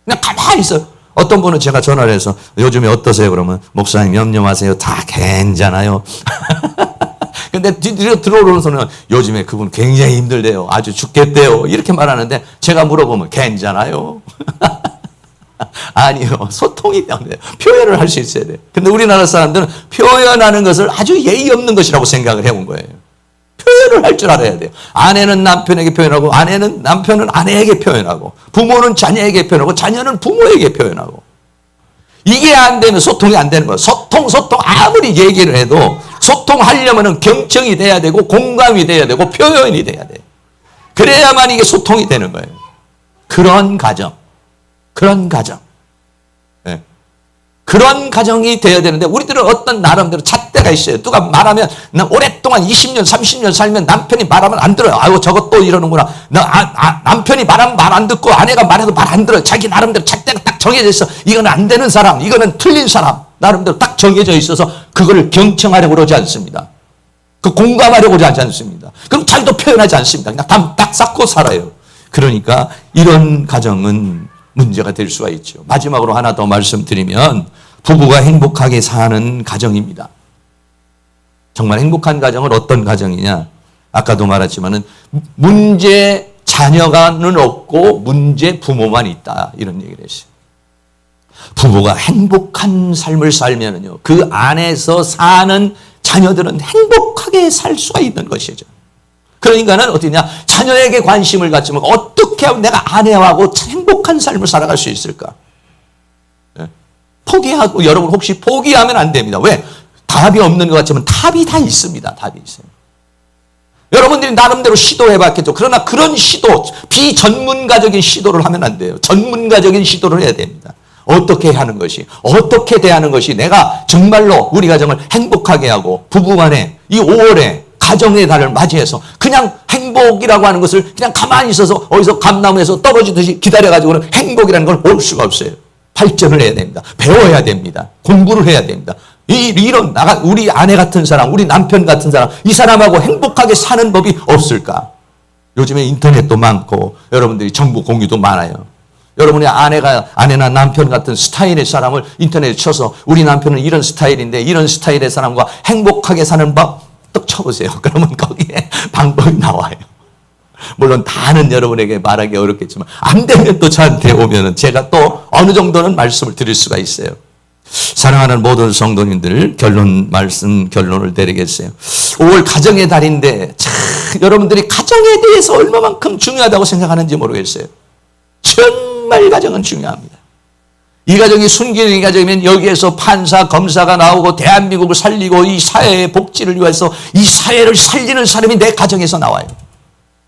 그냥 가만히 있어. 어떤 분은 제가 전화를 해서 요즘에 어떠세요? 그러면 목사님 염려 마세요. 다 괜찮아요. 근데 뒤로 들어오는 소리는 요즘에 그분 굉장히 힘들대요. 아주 죽겠대요. 이렇게 말하는데 제가 물어보면 괜찮아요. 아니요. 소통이 때문에 표현을 할 수 있어야 돼요. 근데 우리나라 사람들은 표현하는 것을 아주 예의 없는 것이라고 생각을 해온 거예요. 표현을 할 줄 알아야 돼요. 아내는 남편에게 표현하고 남편은 아내에게 표현하고 부모는 자녀에게 표현하고 자녀는 부모에게 표현하고 이게 안 되면 소통이 안 되는 거예요. 소통 아무리 얘기를 해도 소통하려면 경청이 돼야 되고 공감이 돼야 되고 표현이 돼야 돼요. 그래야만 이게 소통이 되는 거예요. 그런 가정. 네. 그런 가정이 돼야 되는데 우리들은 어떤 나름대로 잣대가 있어요. 누가 말하면 나 오랫동안 20년 30년 살면 남편이 말하면 안 들어요. 아유 저거 또 이러는구나. 남편이 말하면 말 안 듣고 아내가 말해도 말 안 들어요. 자기 나름대로 잣대가 딱 정해져 있어. 이거는 안 되는 사람, 이거는 틀린 사람 나름대로 딱 정해져 있어서 그거를 경청하려고 그러지 않습니다. 그 공감하려고 그러지 않습니다. 그럼 자기도 표현하지 않습니다. 그냥 딱 쌓고 살아요. 그러니까 이런 가정은 문제가 될 수가 있죠. 마지막으로 하나 더 말씀드리면 부부가 행복하게 사는 가정입니다. 정말 행복한 가정은 어떤 가정이냐? 아까도 말했지만은 문제 자녀가는 없고 문제 부모만 있다, 이런 얘기를 했어요. 부부가 행복한 삶을 살면은요, 그 안에서 사는 자녀들은 행복하게 살 수가 있는 것이죠. 그러니까는 어떠냐, 자녀에게 관심을 갖지만 어떻게 하면 내가 아내하고 행복한 삶을 살아갈 수 있을까? 포기하고, 여러분 혹시 포기하면 안 됩니다. 왜? 답이 없는 것 같지만 답이 다 있습니다. 답이 있어요. 여러분들이 나름대로 시도해봤겠죠. 그러나 그런 시도, 비전문가적인 시도를 하면 안 돼요. 전문가적인 시도를 해야 됩니다. 어떻게 하는 것이, 어떻게 대하는 것이 내가 정말로 우리 가정을 행복하게 하고 부부간에 이 5월에 가정의 달을 맞이해서 그냥 행복이라고 하는 것을 그냥 가만히 있어서 어디서 감나무에서 떨어지듯이 기다려가지고는 행복이라는 걸 올 수가 없어요. 발전을 해야 됩니다. 배워야 됩니다. 공부를 해야 됩니다. 이런 우리 아내 같은 사람, 우리 남편 같은 사람, 이 사람하고 행복하게 사는 법이 없을까? 요즘에 인터넷도 많고 여러분들이 정보 공유도 많아요. 여러분의 아내나 남편 같은 스타일의 사람을 인터넷에 쳐서 우리 남편은 이런 스타일인데 이런 스타일의 사람과 행복하게 사는 법 딱 쳐보세요. 그러면 거기에 방법이 나와요. 물론 다는 여러분에게 말하기 어렵겠지만 안 되면 또 저한테 오면은 제가 또 어느 정도는 말씀을 드릴 수가 있어요. 사랑하는 모든 성도님들, 결론을 내리겠어요. 5월 가정의 달인데 참 여러분들이 가정에 대해서 얼마만큼 중요하다고 생각하는지 모르겠어요. 정말 가정은 중요합니다. 이 가정이 순기능의 가정이면 여기에서 판사, 검사가 나오고 대한민국을 살리고 이 사회의 복지를 위해서 이 사회를 살리는 사람이 내 가정에서 나와요.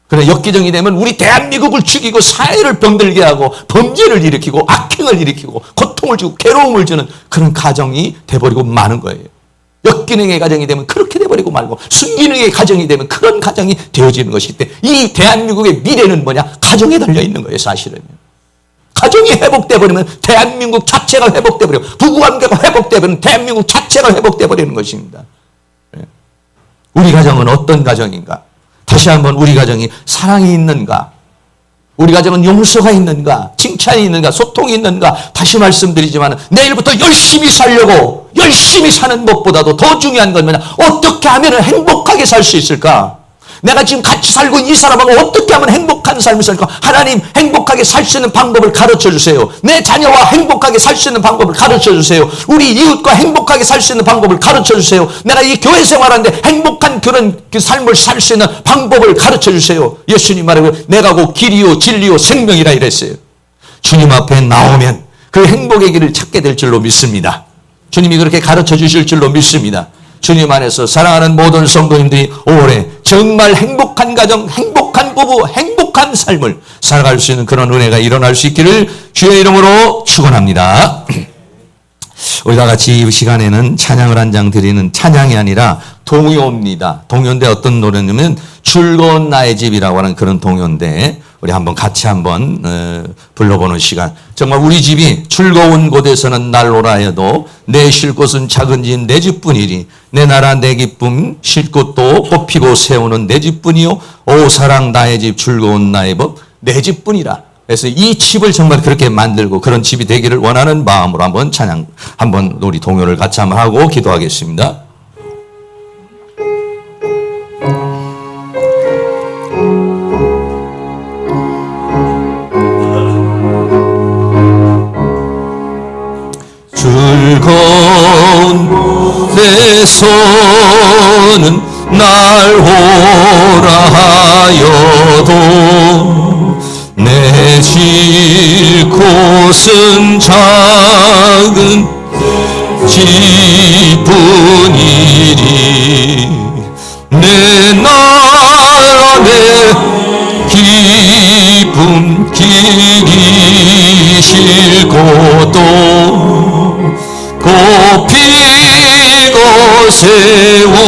그러나 역기정이 되면 우리 대한민국을 죽이고 사회를 병들게 하고 범죄를 일으키고 악행을 일으키고 고통을 주고 괴로움을 주는 그런 가정이 돼버리고 마는 거예요. 역기능의 가정이 되면 그렇게 돼버리고 말고 순기능의 가정이 되면 그런 가정이 되어지는 것이기 때문에 이 대한민국의 미래는 뭐냐? 가정에 달려있는 거예요, 사실은. 가정이 회복돼 버리면 대한민국 자체가 회복돼 버리고 부부관계가 회복돼 버리면 대한민국 자체가 회복돼 버리는 것입니다. 우리 가정은 어떤 가정인가? 다시 한번 우리 가정이 사랑이 있는가? 우리 가정은 용서가 있는가? 칭찬이 있는가? 소통이 있는가? 다시 말씀드리지만 내일부터 열심히 살려고 열심히 사는 것보다도 더 중요한 건 뭐냐? 어떻게 하면 행복하게 살 수 있을까? 내가 지금 같이 살고 있는 이 사람하고 어떻게 하면 행복한 삶을 살까? 하나님, 행복하게 살 수 있는 방법을 가르쳐 주세요. 내 자녀와 행복하게 살 수 있는 방법을 가르쳐 주세요. 우리 이웃과 행복하게 살 수 있는 방법을 가르쳐 주세요. 내가 이 교회 생활하는데 행복한 그런 삶을 살 수 있는 방법을 가르쳐 주세요. 예수님 말하고 내가 곧 길이요 진리요 생명이라 이랬어요. 주님 앞에 나오면 그 행복의 길을 찾게 될 줄로 믿습니다. 주님이 그렇게 가르쳐 주실 줄로 믿습니다. 주님 안에서 사랑하는 모든 성도님들이 올해 정말 행복한 가정, 행복한 부부, 행복한 삶을 살아갈 수 있는 그런 은혜가 일어날 수 있기를 주의 이름으로 축원합니다. 우리 다 같이 이 시간에는 찬양을 한 장 드리는 찬양이 아니라 동요입니다. 동요인데 어떤 노래냐면 즐거운 나의 집이라고 하는 그런 동요인데 우리 한번 같이 한번 불러보는 시간. 정말 우리 집이 즐거운 곳에서는 날로라 해도 내 쉴 곳은 작은 집 내 집뿐이니 내 나라 내 기쁨 쉴 곳도 뽑히고 세우는 내 집뿐이요 오 사랑 나의 집 즐거운 나의 법 내 집뿐이라. 그래서 이 집을 정말 그렇게 만들고 그런 집이 되기를 원하는 마음으로 한번 찬양, 한번 우리 동요를 같이 한번 하고 기도하겠습니다. 즐거운 곳에서는 날 오라 하여도 내 질 곳은 작은 집뿐이니 내 나라 내 기쁨 길이 쉴 곳도 곱히고 세우는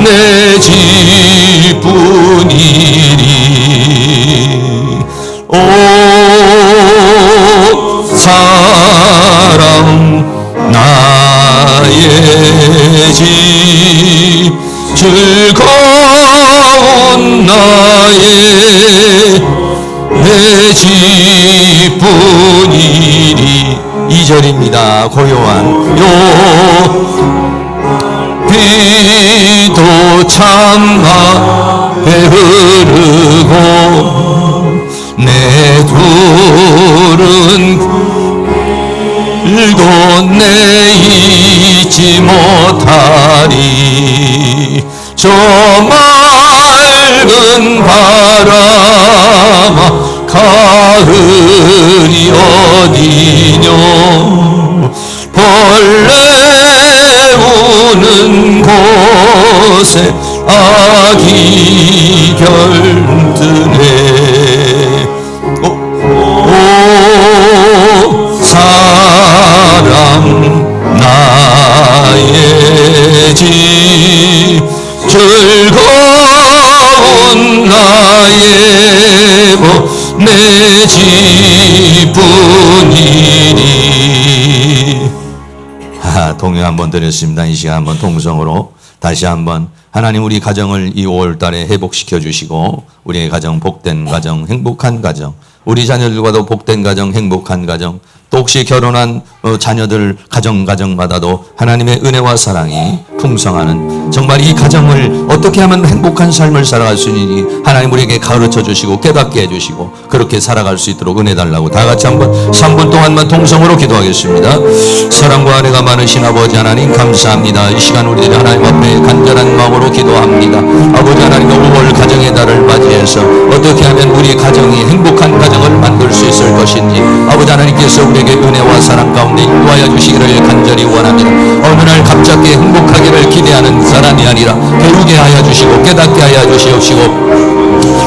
내 집뿐이니 오 사랑 나의 집 즐거운 나의 집뿐이니 2절입니다. 고요한 비도 참아 흐르고 내 둘은 길도 내 잊지 못하리 저 맑은 바람아 가을이 어디뇨 벌레 우는 곳에 아기 별드네 오 사랑 나의 집 즐거운 나의 내 집뿐이니 동요 한번 드렸습니다. 이 시간 한번 동성으로 다시 한번 하나님 우리 가정을 이 5월달에 회복시켜 주시고 우리의 가정 복된 가정 행복한 가정 우리 자녀들과도 복된 가정 행복한 가정 또 혹시 결혼한 자녀들 가정마다도 하나님의 은혜와 사랑이 풍성하는 정말 이 가정을 어떻게 하면 행복한 삶을 살아갈 수 있는지 하나님 우리에게 가르쳐 주시고 깨닫게 해주시고 그렇게 살아갈 수 있도록 은혜 달라고 다 같이 한번 3분 동안만 동성으로 기도하겠습니다. 사랑과 은혜가 많으신 아버지 하나님 감사합니다. 이 시간 우리들이 하나님 앞에 간절한 마음으로 기도합니다. 아버지 하나님 5월 가정의 달을 맞이해서 어떻게 하면 우리 가정이 행복한 가정을 만들 수 있을 것인지 아버지 하나님께서 우리에게 은혜와 사랑 가운데 인도하여 주시기를 간절히 원합니다. 어느 날 갑자기 행복하기를 기대하는 사람이 아니라 배우게 하여 주시고 깨닫게 하여 주시옵시고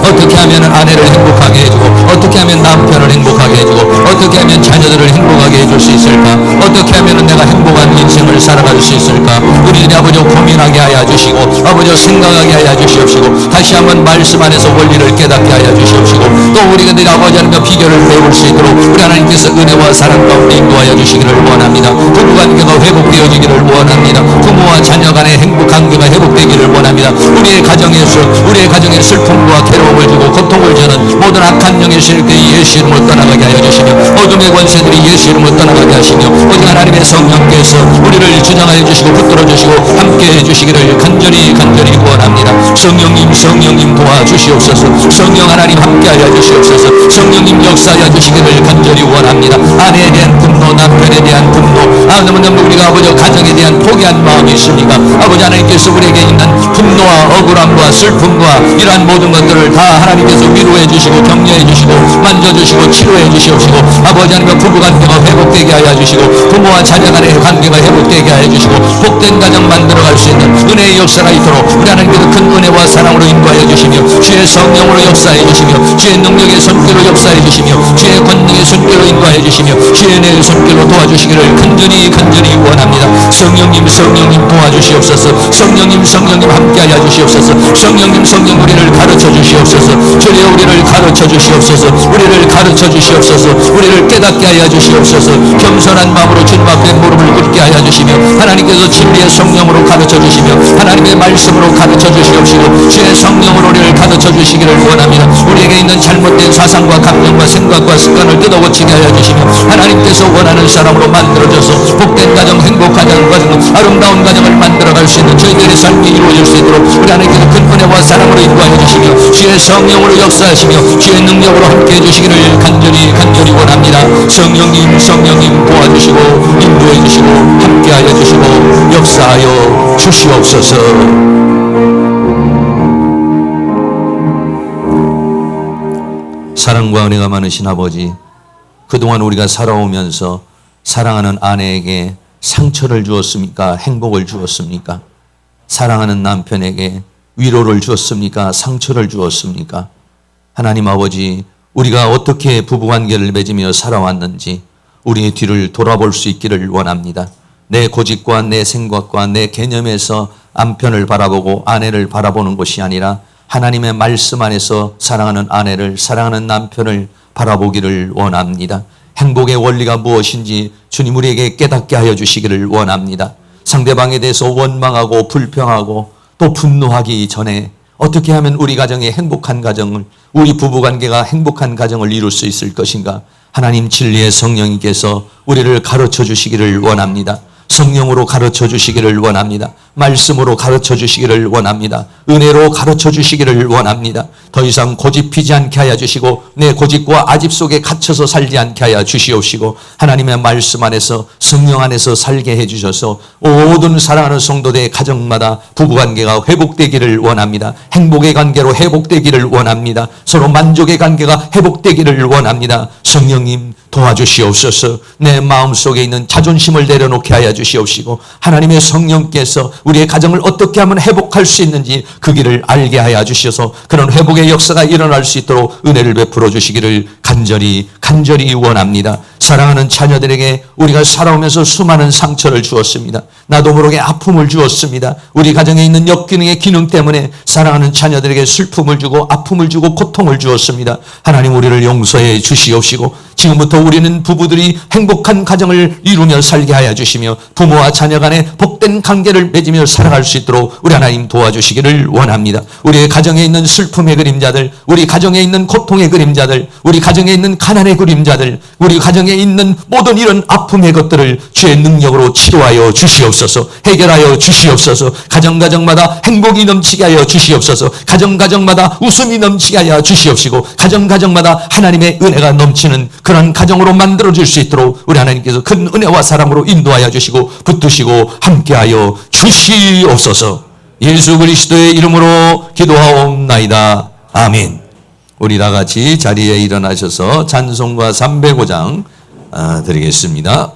어떻게 하면 아내를 행복하게 해주고 어떻게 하면 남편을 행복하게 해주고 어떻게 하면 자녀들을 행복하게 해줄 수 있을까 어떻게 하면 내가 행복한 인생을 살아갈 수 있을까 우리들이 아버지 고민하게 하여 주시고 아버지 생각하게 하여 주시옵시고 다시 한번 말씀 안에서 원리를 깨닫게 하여 주시옵시고 또 우리들이 아버지 하나님과 비결을 배울 수 있도록 우리 하나님께서 은혜와 사랑 가운데 인도하여 주시기를 원합니다. 부부관계가 회복되어지기를 원합니다. 부모와 자녀 간의 행복관계가 회복되기를 원합니다. 우리의 가정에서 우리의 가정의 슬픔과 괴로움을 주고 고통을 주는 모든 악한 영의 세력들이 예수 이름으로 떠나가게 하여 주시며 어둠의 권세들이 예수 이름으로 떠나가게 하시며 오직 하나님의 성령께서 우리를 주장하여 주시고 붙들어 주시고 함께 해주시기를 간절히 원합니다. 성령님 도와주시옵소서. 성령 하나님 함께하여 주시옵소서. 성령님 역사하여 주시기를 간절히 원합니다. 아내에 대한 분노 남편에 대한 분노 아무튼 우리가 아버지 가정에 대한 포기한 마음이 있습니까? 아버지 하나님께서 우리에게 있는 분노와 억울함과 슬픔과 이러한 모든 것들을 다 하나님께서 위로해 주시고 격려해 주시고 만져주시고 치료해 주시옵시고 아버지 하나님과 부부관계가 회복되게 하여 주시고 부모와 자녀 간의 관계가 회복되게 하여 주시고 복된 가정 만들어갈 수 있는 은혜의 역사가 있도록 우리 하나님께서 큰 은혜와 사랑으로 인도하여 주시며 주의 성령으로 역사해 주시며 주의 능력의 손길로 역사해 주시며 주의 권능의 손길로 인도하여 주시며 주의 은혜의 손길로 도와주시기를 간절히 원합니다. 성령님 도와주시옵소서. 성령님 함께하여 주시옵소서. 성령님 우리를 가르쳐 주시옵소서. 주여 우리를 가르쳐 주시옵소서. 우리를 가르쳐 주시옵소서. 우리를 깨닫게 하여 주시옵소서. 겸손한 마음으로 주님 앞에 무릎을 꿇게 하여 주시며 하나님께서 진리의 성령으로 가르쳐 주시며 하나님의 말씀으로 가르쳐 주시옵시고 주의 성령으로 우리를 가르쳐 주시기를 원합니다. 우리에게 있는 잘못된 사상과 감정과 생각과 습관을 뜯어고치게 하여 주시며 하나님께서 원하는 사람으로 만들어져서 복된 가정 행복한 가정 아름다운 가정을 만들어갈 수 있는 저희들의 삶이 이루어질 수 있도록 우리 하나님께서 큰 은혜와 사랑으로 인도하여 주시며 주의 성령으로 역사하시며 주의 능력으로 함께해 주시기를 간절히 원합니다. 성령님 도와주시고 인도해 주시고 함께하여 주시고 역사하여 주시옵소서. 사랑과 은혜가 많으신 아버지 그동안 우리가 살아오면서 사랑하는 아내에게 상처를 주었습니까? 행복을 주었습니까? 사랑하는 남편에게 위로를 주었습니까? 상처를 주었습니까? 하나님 아버지 우리가 어떻게 부부관계를 맺으며 살아왔는지 우리의 뒤를 돌아볼 수 있기를 원합니다. 내 고집과 내 생각과 내 개념에서 남편을 바라보고 아내를 바라보는 것이 아니라 하나님의 말씀 안에서 사랑하는 아내를 사랑하는 남편을 바라보기를 원합니다. 행복의 원리가 무엇인지 주님 우리에게 깨닫게 하여 주시기를 원합니다. 상대방에 대해서 원망하고 불평하고 또 분노하기 전에 어떻게 하면 우리 가정이 행복한 가정을, 우리 부부관계가 행복한 가정을 이룰 수 있을 것인가? 하나님 진리의 성령님께서 우리를 가르쳐 주시기를 원합니다. 성령으로 가르쳐 주시기를 원합니다. 말씀으로 가르쳐 주시기를 원합니다. 은혜로 가르쳐 주시기를 원합니다. 더 이상 고집피지 않게 하여 주시고 내 고집과 아집 속에 갇혀서 살지 않게 하여 주시옵시고 하나님의 말씀 안에서 성령 안에서 살게 해주셔서 모든 사랑하는 성도들의 가정마다 부부관계가 회복되기를 원합니다. 행복의 관계로 회복되기를 원합니다. 서로 만족의 관계가 회복되기를 원합니다. 성령님 도와주시옵소서. 내 마음속에 있는 자존심을 내려놓게 하여 주시옵시고 하나님의 성령께서 우리의 가정을 어떻게 하면 회복할 수 있는지 그 길을 알게 하여 주셔서 그런 회복의 역사가 일어날 수 있도록 은혜를 베풀어 주시기를 간절히 원합니다. 사랑하는 자녀들에게 우리가 살아오면서 수많은 상처를 주었습니다. 나도 모르게 아픔을 주었습니다. 우리 가정에 있는 역기능의 기능 때문에 사랑하는 자녀들에게 슬픔을 주고 아픔을 주고 고통을 주었습니다. 하나님 우리를 용서해 주시옵시고 지금부터 우리는 부부들이 행복한 가정을 이루며 살게 하여 주시며 부모와 자녀 간에 복된 관계를 맺으며 살아갈 수 있도록 우리 하나님 도와주시기를 원합니다. 우리의 가정에 있는 슬픔의 그림자들, 우리 가정에 있는 고통의 그림자들, 우리 가정에 있는 가난의 그림자들, 우리 가정에 있는 모든 이런 아픔의 것들을 주의 능력으로 치료하여 주시옵소서. 해결하여 주시옵소서. 가정마다 행복이 넘치게 하여 주시옵소서. 가정마다 웃음이 넘치게 하여 주시옵시고 가정마다 하나님의 은혜가 넘치는 그런 가정으로 만들어줄 수 있도록 우리 하나님께서 큰 은혜와 사랑으로 인도하여 주시고 붙드시고 함께하여 주시옵소서. 예수 그리스도의 이름으로 기도하옵나이다. 아멘. 우리 다 같이 자리에 일어나셔서 찬송가 305장 드리겠습니다.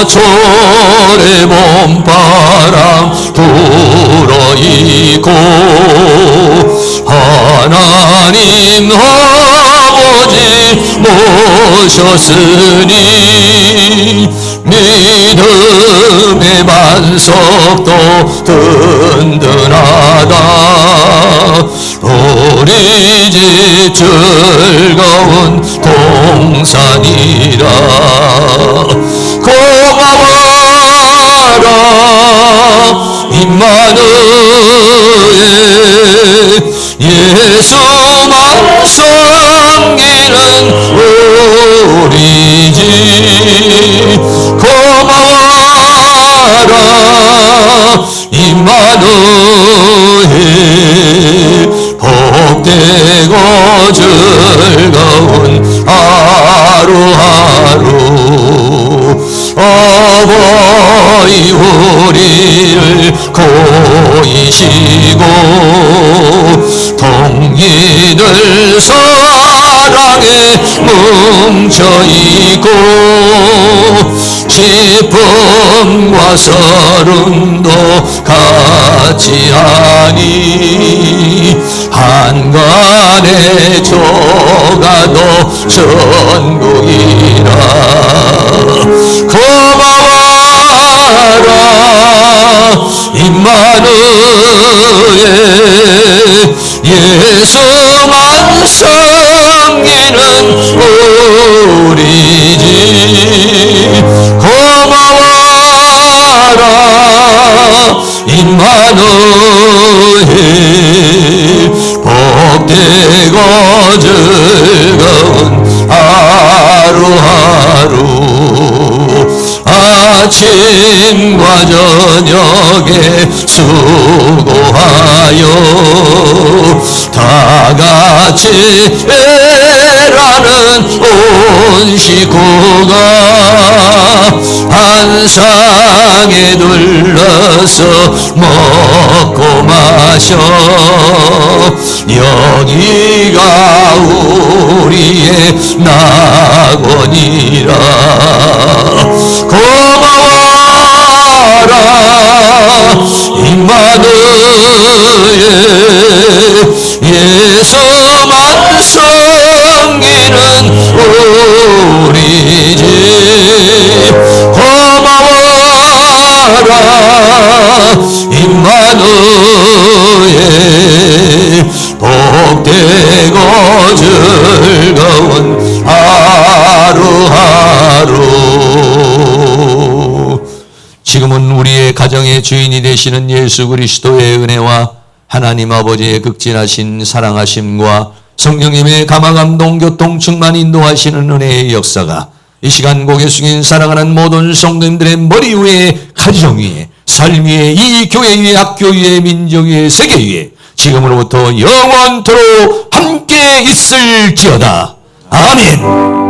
서철의 봄바람 불어있고 하나님 아버지 모셨으니 믿음의 반석도 든든하다. 우리 집 즐거운 동산이라 고마워라 임마누엘 예수만 섬기는 우리 집 고마워라 임마누엘 복되고 즐거운 하루하루 어버이 우리를 고이시고 동이들 사랑에 뭉쳐있고 기쁨과 서름도 같이 하니 한간의 조가도 천국이라 고마워라 임마누엘 예수만 섬기는 우리 집 고마워라 임마누엘 복되고 즐거운 하루하루 아침과 저녁에 수고하여 다같이 일하는 온 식구가 한상에 둘러서 먹고 마셔 여기가 우리의 낙원이라 고마워라 임마누엘 예수만 섬기는 우리 집 고마워라 임마누엘 복되고 즐거운 하루하루. 지금은 우리의 가정의 주인이 되시는 예수 그리스도의 은혜와 하나님 아버지의 극진하신 사랑하심과 성령님의 감화감동 교통 충만 인도하시는 은혜의 역사가 이 시간 고개 숙인 사랑하는 모든 성도님들의 머리 위에, 가정 위에, 삶 위에, 이 교회 위에, 학교 위에, 민족 위에, 세계 위에 지금으로부터 영원토록 함께 있을지어다. 아멘.